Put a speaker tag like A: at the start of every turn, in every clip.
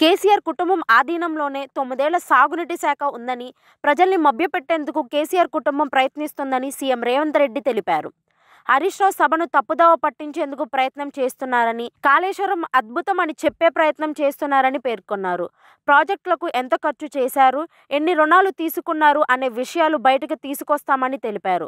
A: కేసీఆర్ కుటుంబం ఆధీనంలోనే 9 ఏళ్ల సాగునీటి శాఖ ఉందని, ప్రజల్ని మభ్యపెట్టేందుకు కేసీఆర్ కుటుంబం ప్రయత్నిస్తుందని సీఎం రేవంత్ రెడ్డి తెలిపారు. హరీష్ రావు సభను తప్పుదోవ పట్టించేందుకు ప్రయత్నం చేస్తున్నారని, కాళేశ్వరం అద్భుతం అని చెప్పే ప్రయత్నం చేస్తున్నారని పేర్కొన్నారు. ప్రాజెక్టులకు ఎంత ఖర్చు చేశారు, ఎన్ని రుణాలు తీసుకున్నారు అనే విషయాలు బయటకు తీసుకొస్తామని తెలిపారు.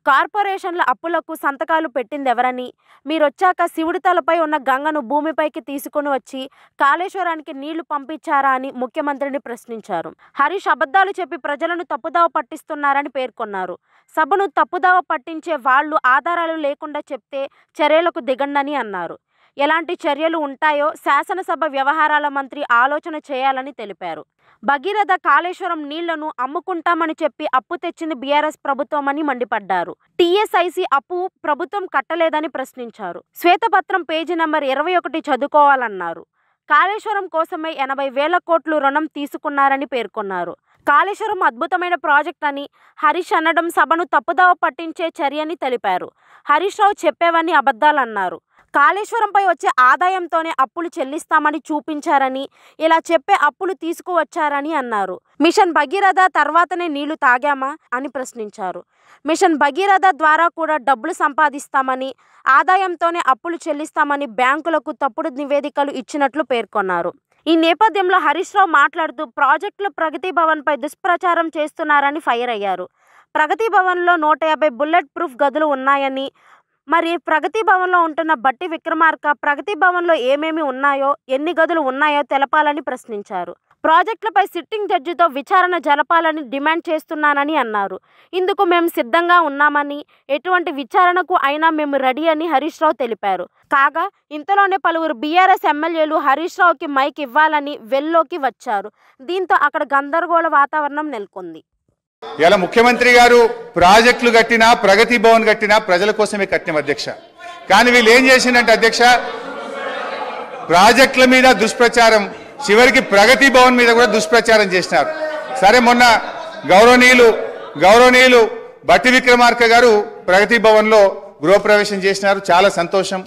A: కార్పొరేషన్ల అప్పులకు సంతకాలు పెట్టిందెవరని, మీరొచ్చాక శివుడి తలపై ఉన్న గంగను భూమిపైకి తీసుకుని వచ్చి కాళేశ్వరానికి నీళ్లు పంపించారా అని ముఖ్యమంత్రిని ప్రశ్నించారు. హరీష్ అబద్ధాలు చెప్పి ప్రజలను తప్పుదావ పట్టిస్తున్నారని పేర్కొన్నారు. సభను తప్పుదావ పట్టించే వాళ్లు ఆధారాలు లేకుండా చెప్తే చర్యలకు దిగండని అన్నారు. ఎలాంటి చర్యలు ఉంటాయో శాసనసభ వ్యవహారాల మంత్రి ఆలోచన చేయాలని తెలిపారు. భగీరథ కాళేశ్వరం నీళ్లను అమ్ముకుంటామని చెప్పి అప్పు తెచ్చింది బీఆర్ఎస్ ప్రభుత్వమని మండిపడ్డారు. టీఎస్ఐసీ అప్పు ప్రభుత్వం కట్టలేదని ప్రశ్నించారు. శ్వేతపత్రం పేజీ నంబర్ 21 చదువుకోవాలన్నారు. కాళేశ్వరం కోసమే 80,000 కోట్లు రుణం తీసుకున్నారని పేర్కొన్నారు. కాళేశ్వరం అద్భుతమైన ప్రాజెక్ట్ అని హరీష్ అనడం సభను తప్పుదావ పట్టించే చర్యని తెలిపారు. హరీష్ రావు చెప్పేవన్నీ అబద్ధాలన్నారు. కాళేశ్వరంపై వచ్చే ఆదాయంతోనే అప్పులు చెల్లిస్తామని చూపించారని, ఇలా చెప్పే అప్పులు తీసుకువచ్చారని అన్నారు. మిషన్ భగీరథ తర్వాతనే నీళ్లు తాగామా అని ప్రశ్నించారు. మిషన్ భగీరథ ద్వారా కూడా డబ్బులు సంపాదిస్తామని, ఆదాయంతోనే అప్పులు చెల్లిస్తామని బ్యాంకులకు తప్పుడు నివేదికలు ఇచ్చినట్లు పేర్కొన్నారు. ఈ నేపథ్యంలో హరీష్ రావు మాట్లాడుతూ ప్రాజెక్టుల ప్రగతి భవన్పై దుష్ప్రచారం చేస్తున్నారని ఫైర్ అయ్యారు. ప్రగతి భవన్లో 150 బుల్లెట్ ప్రూఫ్ గదులు ఉన్నాయని, మరి ప్రగతి భవన్లో ఉంటున్న బట్టి విక్రమార్క ప్రగతి భవన్లో ఏమేమి ఉన్నాయో, ఎన్ని గదులు ఉన్నాయో తెలపాలని ప్రశ్నించారు. ప్రాజెక్టులపై సిట్టింగ్ జడ్జితో విచారణ జరపాలని డిమాండ్ చేస్తున్నానని అన్నారు. ఇందుకు మేము సిద్ధంగా ఉన్నామని, ఎటువంటి విచారణకు అయినా మేము రెడీ అని హరీష్ రావు తెలిపారు. కాగా ఇంతలోనే పలువురు బీఆర్ఎస్ ఎమ్మెల్యేలు హరీష్ రావుకి మైక్ ఇవ్వాలని వెల్లోకి వచ్చారు. దీంతో అక్కడ గందరగోళ వాతావరణం నెలకొంది.
B: ఇలా ముఖ్యమంత్రి గారు ప్రాజెక్టులు కట్టినా, ప్రగతి భవన్ కట్టినా ప్రజల కోసమే కట్టిన అధ్యక్ష. కానీ వీళ్ళు ఏం చేసిందంటే అధ్యక్ష, ప్రాజెక్టుల మీద దుష్ప్రచారం, చివరికి ప్రగతి భవన్ మీద కూడా దుష్ప్రచారం చేసినారు. సరే, మొన్న గౌరవనీయులు బట్టి విక్రమార్క గారు ప్రగతి భవన్లో గృహప్రవేశం చేసినారు. చాలా సంతోషం,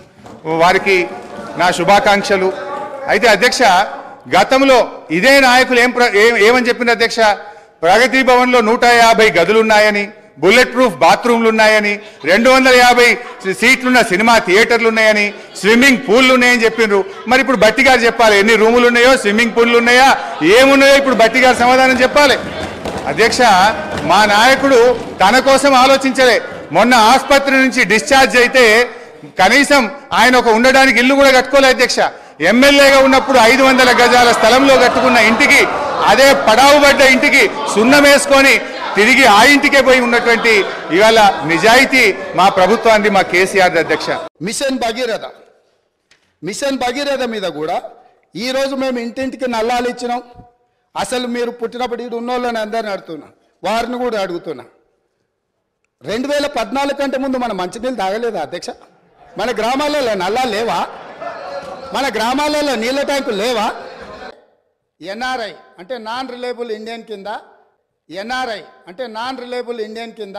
B: వారికి నా శుభాకాంక్షలు. అయితే అధ్యక్ష, గతంలో ఇదే నాయకులు ఏమని చెప్పింది అధ్యక్ష, ప్రగతి భవన్లో 150 గదులున్నాయని, బుల్లెట్ ప్రూఫ్ బాత్రూమ్లు ఉన్నాయని, 250 సీట్లున్న సినిమా థియేటర్లు ఉన్నాయని, స్విమ్మింగ్ పూల్లు ఉన్నాయని చెప్పిండ్రు. మరి ఇప్పుడు బట్టి గారు చెప్పాలి, ఎన్ని రూములు ఉన్నాయో, స్విమ్మింగ్ పూల్లు ఉన్నాయా, ఏమున్నాయో ఇప్పుడు బట్టి గారు సమాధానం చెప్పాలి. అధ్యక్ష, మా నాయకుడు తన కోసం ఆలోచించలే. మొన్న ఆసుపత్రి నుంచి డిశ్చార్జ్ అయితే కనీసం ఆయన ఒక ఉండడానికి ఇల్లు కూడా కట్టుకోలే అధ్యక్ష. ఎమ్మెల్యేగా ఉన్నప్పుడు 500 గజాల స్థలంలో కట్టుకున్న ఇంటికి, అదే పడావుబడ్డ ఇంటికి సున్నం వేసుకొని తిరిగి ఆ ఇంటికే పోయి ఉన్నటువంటి ఇవాళ నిజాయితీ మా ప్రభుత్వాన్ని, మా కేసీఆర్ అధ్యక్ష.
C: మిషన్ భగీరథ మీద కూడా ఈరోజు మేము ఇంటింటికి నల్లాలు ఇచ్చినాం. అసలు మీరు పుట్టినప్పుడు ఇటు ఉన్నోళ్ళని అందరిని అడుగుతున్నా, వారిని కూడా అడుగుతున్నా. 2014 కంటే ముందు మన మంచినీళ్ళు తాగలేదా అధ్యక్ష? మన గ్రామాలలో నల్లాలు లేవా? మన గ్రామాలలో నీళ్ళ ట్యాంకులు లేవా? ఎన్ఆర్ఐ అంటే నాన్ రిలయబుల్ ఇండియన్ కింద